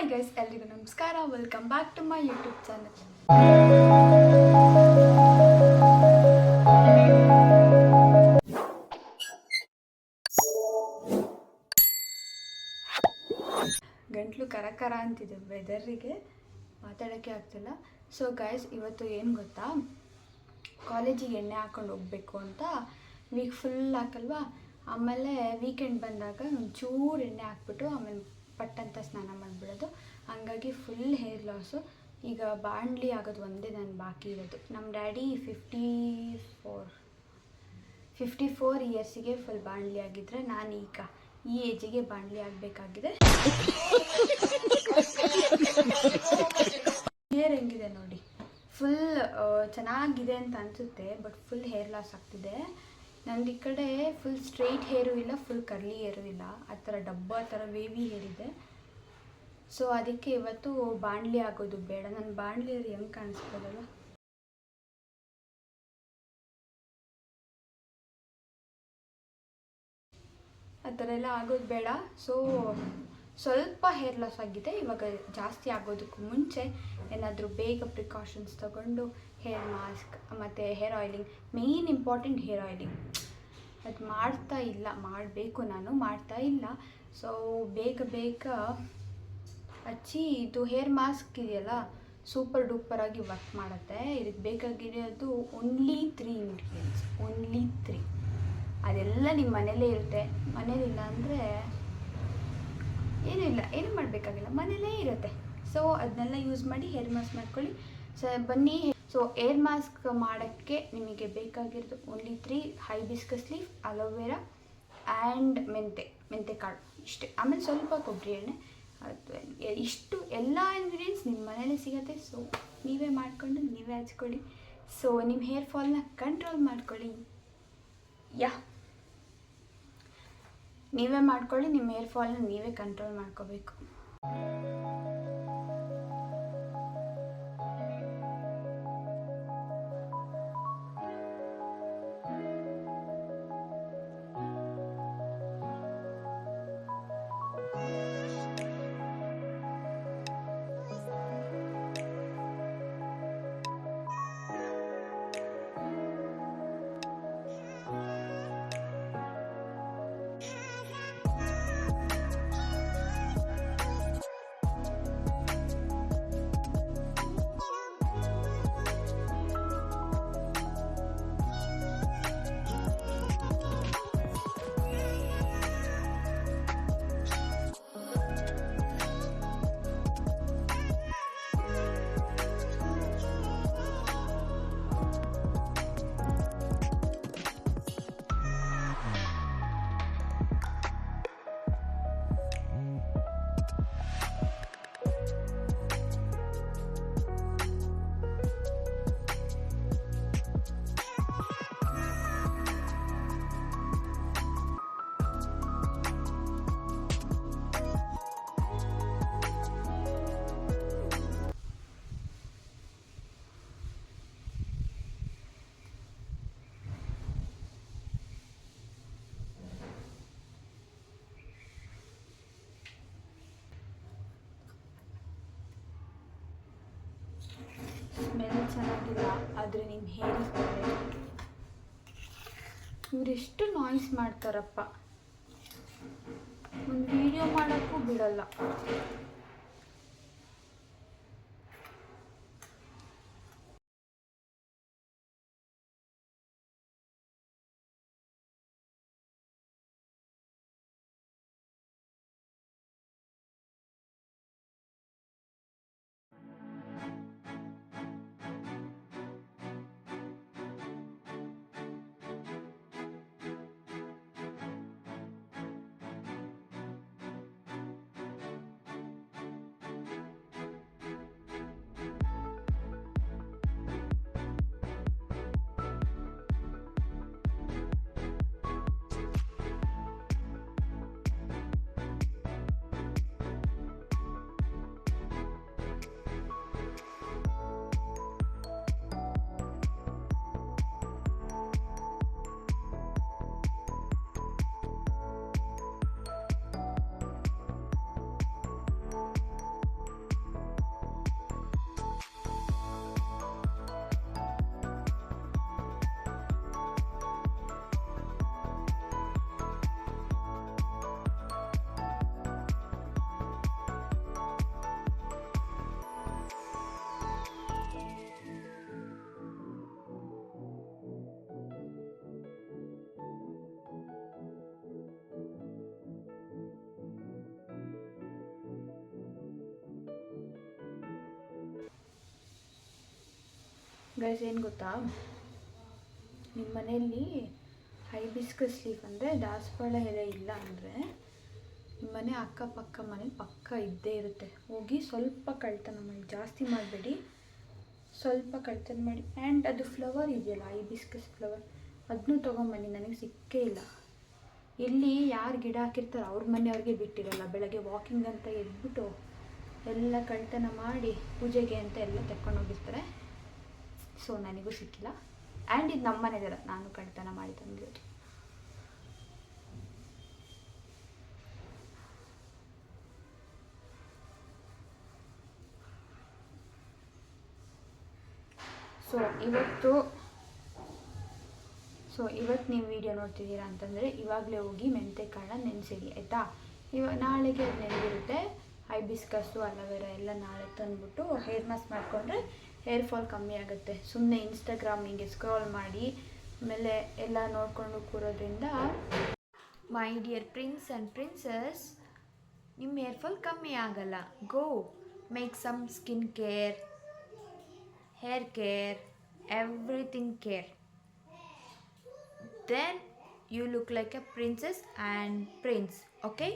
Hi guys, ಎಲ್ರಿಗೂ ನಮಸ್ಕಾರ. Welcome back to my YouTube channel. ಗಂಟ್ಲು ಕರ ಅಂತಿದೆ, ವೆದರಿಗೆ ಮಾತಾಡೋಕ್ಕೆ ಆಗ್ತಿಲ್ಲ. ಸೊ ಗೈಸ್, ಇವತ್ತು ಏನು ಗೊತ್ತಾ, ಕಾಲೇಜಿಗೆ ಎಣ್ಣೆ ಹಾಕೊಂಡು ಹೋಗಬೇಕು ಅಂತ ವೀಕ್ ಫುಲ್ ಹಾಕಲ್ವಾ, ಆಮೇಲೆ ವೀಕೆಂಡ್ ಬಂದಾಗ ಒಂಚೂರು ಎಣ್ಣೆ ಹಾಕ್ಬಿಟ್ಟು ಆಮೇಲೆ ಪಟ್ಟಂತ ಸ್ನಾನ ಮಾಡಿಬಿಡೋದು. ಹಂಗಾಗಿ ಫುಲ್ ಹೇರ್ ಲಾಸು. ಈಗ ಬಾಣಲಿ ಆಗೋದು ಒಂದೇ ನಾನು ಬಾಕಿ ಇರೋದು. ನಮ್ಮ ಡ್ಯಾಡಿ 54 ಇಯರ್ಸಿಗೆ ಫುಲ್ ಬಾಣಲಿ ಆಗಿದ್ರೆ, ನಾನು ಈಗ ಈ ಏಜಿಗೆ ಬಾಣಲಿ ಆಗಬೇಕಾಗಿದೆ. ಹೇರ್ ಹೆಂಗಿದೆ ನೋಡಿ, ಫುಲ್ ಚೆನ್ನಾಗಿದೆ ಅಂತ ಅನಿಸುತ್ತೆ, ಬಟ್ ಫುಲ್ ಹೇರ್ ಲಾಸ್ ಆಗ್ತಿದೆ. ನಂದು ಈ ಕಡೆ ಫುಲ್ ಸ್ಟ್ರೈಟ್ ಹೇರು ಇಲ್ಲ, ಫುಲ್ ಕರ್ಲಿ ಹೇರು ಇಲ್ಲ, ಆ ಥರ ಡಬ್ಬ ಥರ ವೇವಿ ಹೇರ್ ಇದೆ. ಸೊ ಅದಕ್ಕೆ ಇವತ್ತು ಬಾಣಲಿ ಆಗೋದು ಬೇಡ. ನನ್ನ ಬಾಣಲಿ ಹೇರ್ ಹೆಂಗೆ ಕಾಣಿಸ್ಬೋದಲ್ಲ, ಆ ಥರ ಎಲ್ಲ ಆಗೋದು ಬೇಡ. ಸೊ ಸ್ವಲ್ಪ ಹೇರ್ ಲಾಸ್ ಆಗಿದೆ. ಇವಾಗ ಜಾಸ್ತಿ ಆಗೋದಕ್ಕೂ ಮುಂಚೆ ಏನಾದರೂ ಬೇಗ ಪ್ರಿಕಾಷನ್ಸ್ ತಗೊಂಡು ಹೇರ್ ಮಾಸ್ಕ್ ಮತ್ತು hair oiling, main important hair oiling, ಅದು ಮಾಡಬೇಕು, ನಾನು ಮಾಡ್ತಾ ಇಲ್ಲ. ಸೊ ಬೇಗ ಹಚ್ಚಿ, ಇದು ಹೇರ್ ಮಾಸ್ಕ್ ಇದೆಯಲ್ಲ, ಸೂಪರ್ ಡೂಪರಾಗಿ ವರ್ಕ್ ಮಾಡುತ್ತೆ. ಇದಕ್ಕೆ ಬೇಕಾಗಿರೋದು ಓನ್ಲಿ 3 ಇಂಗ್ರೀಡಿಯೆಂಟ್ಸ್, ಓನ್ಲಿ 3. ಅದೆಲ್ಲ ನಿಮ್ಮ ಮನೇಲೇ ಇರುತ್ತೆ. ಮನೇಲಿಲ್ಲ ಅಂದರೆ ಏನೂ ಮಾಡಬೇಕಾಗಿಲ್ಲ, ಮನೇಲೇ ಇರುತ್ತೆ. ಸೊ ಅದನ್ನೆಲ್ಲ ಯೂಸ್ ಮಾಡಿ ಹೇರ್ ಮಾಸ್ಕ್ ಮಾಡ್ಕೊಳ್ಳಿ. ಬನ್ನಿ. ಸೊ ಹೇರ್ ಮಾಸ್ಕ್ ಮಾಡೋಕ್ಕೆ ನಿಮಗೆ ಬೇಕಾಗಿರೋದು only 3: hibiscus leaf, aloe vera and ಮೆಂತೆ ಕಾಳು, ಇಷ್ಟೇ. ಆಮೇಲೆ ಸ್ವಲ್ಪ ಕೊಬ್ಬರಿ ಎಣ್ಣೆ. ಇಷ್ಟು ಎಲ್ಲ ಇಂಗ್ರೀಡಿಯೆಂಟ್ಸ್ ನಿಮ್ಮ ಮನೇಲೇ ಸಿಗುತ್ತೆ. ಸೊ ನೀವೇ ಮಾಡಿಕೊಂಡು ನೀವೇ ಹಚ್ಕೊಳ್ಳಿ. ಸೊ ನಿಮ್ಮ ಹೇರ್ ಫಾಲ್ನ ಕಂಟ್ರೋಲ್ ಮಾಡ್ಕೊಳ್ಳಿ. ನೀವೇ ಮಾಡ್ಕೊಳ್ಳಿ, ನಿಮ್ಮ ಹೇರ್ ಫಾಲ್ನ ನೀವೇ ಕಂಟ್ರೋಲ್ ಮಾಡ್ಕೋಬೇಕು. ಸ್ಮೆಲ್ ಚೆನ್ನಾಗಿಲ್ಲ, ಆದರೆ ನಿಮ್ಮ ಹೇರಿಗೆ ಇವರೆಷ್ಟು ನಾಯ್ಸ್ ಮಾಡ್ತಾರಪ್ಪ, ಒಂದು ವಿಡಿಯೋ ಮಾಡೋಕ್ಕೂ ಬಿಡಲ್ಲ. ಗೈಸ್ ಏನು ಗೊತ್ತಾ, ನಿಮ್ಮ ಮನೆಯಲ್ಲಿ ಹೈಬಿಸ್ಕಸ್ ಲೀಫ್ ಅಂದರೆ ದಾಸವಾಳ ಎಲೆ ಇಲ್ಲ ಅಂದರೆ ನಿಮ್ಮ ಮನೆ ಅಕ್ಕಪಕ್ಕ ಮನೇಲಿ ಪಕ್ಕ ಇದ್ದೇ ಇರುತ್ತೆ. ಹೋಗಿ ಸ್ವಲ್ಪ ಕಳ್ತನ ಮಾಡಿ, ಜಾಸ್ತಿ ಮಾಡಬೇಡಿ, ಸ್ವಲ್ಪ ಕಳ್ತನ ಮಾಡಿ. ಆ್ಯಂಡ್ ಅದು ಫ್ಲವರ್ ಇದೆಯಲ್ಲ, ಹೈಬಿಸ್ಕಸ್ ಫ್ಲವರ್, ಅದನ್ನೂ ತೊಗೊಂಬನ್ನಿ. ನನಗೆ ಸಿಕ್ಕೇ ಇಲ್ಲ. ಇಲ್ಲಿ ಯಾರು ಗಿಡ ಹಾಕಿರ್ತಾರೋ ಅವ್ರ ಮನೆಯವ್ರಿಗೆ ಬಿಟ್ಟಿರಲ್ಲ. ಬೆಳಗ್ಗೆ ವಾಕಿಂಗ್ ಅಂತ ಎದ್ಬಿಟ್ಟು ಎಲ್ಲ ಕಳ್ತನ ಮಾಡಿ ಪೂಜೆಗೆ ಅಂತ ಎಲ್ಲ ತೆಕ್ಕೊಂಡೋಗಿರ್ತಾರೆ. ಸೊ ನನಗೂ ಸಿಕ್ಕಿಲ್ಲ. ಆ್ಯಂಡ್ ಇದು ನಮ್ಮ ಮನೆದಲ್ಲ, ನಾನು ಕಳ್ತನ ಮಾಡಿ ತಂದಿರೋದು. ಸೊ ಇವತ್ತು ನೀವು ವಿಡಿಯೋ ನೋಡ್ತಿದ್ದೀರಾ ಅಂತಂದರೆ ಇವಾಗಲೇ ಹೋಗಿ ಮೆಂತೆಕಾಳನ್ನ ನೆನೆಸಿಡಿ, ಆಯಿತಾ? ನಾಳೆಗೆ ಅದು ನೆನೆದಿರುತ್ತೆ. ಹೈಬಿಸ್ಕಸ್ಸು, ಅಲೋವೆರಾ ಎಲ್ಲ ನಾಳೆ ತಂದುಬಿಟ್ಟು ಹೇರ್ ಮಾಸ್ಕ್ ಮಾಡಿಕೊಂಡ್ರೆ ಹೇರ್ ಫಾಲ್ ಕಮ್ಮಿ ಆಗುತ್ತೆ. ಸುಮ್ಮನೆ ಇನ್ಸ್ಟಾಗ್ರಾಮ್ ಹಿಂಗೆ ಸ್ಕ್ರಾಲ್ ಮಾಡಿ ಆಮೇಲೆ ಎಲ್ಲ ನೋಡಿಕೊಂಡು ಕೂರೋದ್ರಿಂದ my dear prince and princess, ನಿಮ್ಮ ಹೇರ್ ಫಾಲ್ ಕಮ್ಮಿ ಆಗಲ್ಲ. Go make some skin care, hair care, everything care. Then you look like a princess and prince, okay?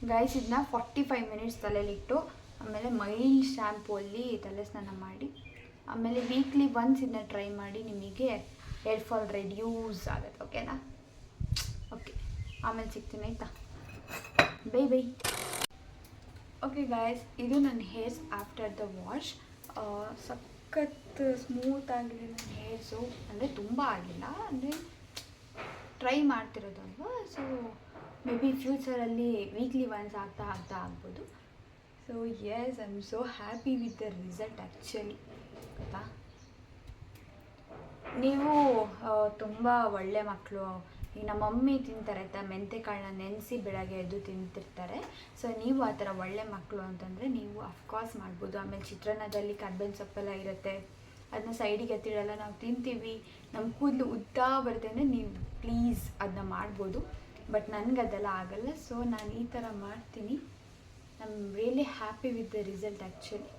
Guys, ಇದನ್ನ 45 ಮಿನಿಟ್ಸ್ ತಲೆಯಲ್ಲಿಟ್ಟು ಆಮೇಲೆ ಮೈಲ್ಡ್ ಶ್ಯಾಂಪೂಲ್ಲಿ ತಲೆ ಸ್ನಾನ ಮಾಡಿ ಆಮೇಲೆ ವೀಕ್ಲಿ ಒನ್ಸ್ ಇದನ್ನ ಟ್ರೈ ಮಾಡಿ. ನಿಮಗೆ ಹೇರ್ ಫಾಲ್ ರೆಡ್ಯೂಸ್ ಆಗುತ್ತೆ, ಓಕೆನಾ? ಓಕೆ, ಆಮೇಲೆ ಸಿಗ್ತೀನಿ, ಆಯಿತಾ? Bye bye. ಓಕೆ ಗೈಸ್, ಇದು ನನ್ನ ಹೇರ್ಸ್ ಆಫ್ಟರ್ ದ ವಾಶ್. ಸಖತ್ ಸ್ಮೂತ್ ಆಗಿದೆ ನನ್ನ ಹೇರ್ಸು. ಅಂದರೆ ತುಂಬ ಆಗಿಲ್ಲ, ಅಂದರೆ ಟ್ರೈ ಮಾಡ್ತಿರೋದಲ್ವ. ಸೊ ಮೇ ಬಿ ಫ್ಯೂಚರಲ್ಲಿ ವೀಕ್ಲಿ ಒನ್ಸ್ ಆಗ್ತಾ ಆಗ್ಬೋದು. So yes, I am so happy with the result actually, ಗೊತ್ತಾ? ನೀವು ತುಂಬ ಒಳ್ಳೆ ಮಕ್ಕಳು. ಈಗ ನಮ್ಮ ಮಮ್ಮಿ ತಿಂತಾರೆ ಆಯಿತಾ, ಮೆಂತೆಕಾಳನ್ನ ನೆನೆಸಿ ಬೆಳಗ್ಗೆ ಎದ್ದು ತಿಂತಿರ್ತಾರೆ. ಸೊ ನೀವು ಆ ಥರ ಒಳ್ಳೆ ಮಕ್ಕಳು ಅಂತಂದರೆ ನೀವು ಅಫ್ಕೋರ್ಸ್ ಮಾಡ್ಬೋದು. ಆಮೇಲೆ ಚಿತ್ರಾನ್ನದಲ್ಲಿ ಕರ್ಬೇವಿನ ಸೊಪ್ಪೆಲ್ಲ ಇರುತ್ತೆ, ಅದನ್ನ ಸೈಡಿಗೆ ಎತ್ತಿಡಲ್ಲ, ನಾವು ತಿಂತೀವಿ. ನಮ್ಮ ಕೂದಲು ಉದ್ದ ಬರುತ್ತೆ ಅಂದರೆ ನೀವು ಪ್ಲೀಸ್ ಅದನ್ನ ಮಾಡ್ಬೋದು. ಬಟ್ ನನಗೆ ಅದೆಲ್ಲ ಆಗಲ್ಲ. ಸೊ ನಾನು ಈ ಥರ ಮಾಡ್ತೀನಿ. I am really happy with the result actually.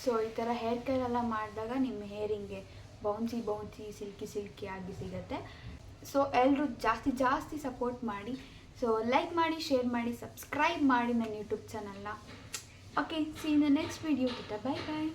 So ಈ ಥರ ಹೇರ್ ಕೇರ್ ಎಲ್ಲ ಮಾಡಿದಾಗ ನಿಮ್ಮ ಹೇರಿಂಗೆ ಬೌನ್ಸಿ ಸಿಲ್ಕಿ ಆಗಿ ಸಿಗುತ್ತೆ. ಸೊ ಎಲ್ಲರೂ ಜಾಸ್ತಿ ಸಪೋರ್ಟ್ ಮಾಡಿ. ಸೊ ಲೈಕ್ ಮಾಡಿ, ಶೇರ್ ಮಾಡಿ, ಸಬ್ಸ್ಕ್ರೈಬ್ ಮಾಡಿ ನನ್ನ ಯೂಟ್ಯೂಬ್ ಚಾನಲ್ನ. Okay, see in the next video. Bye bye.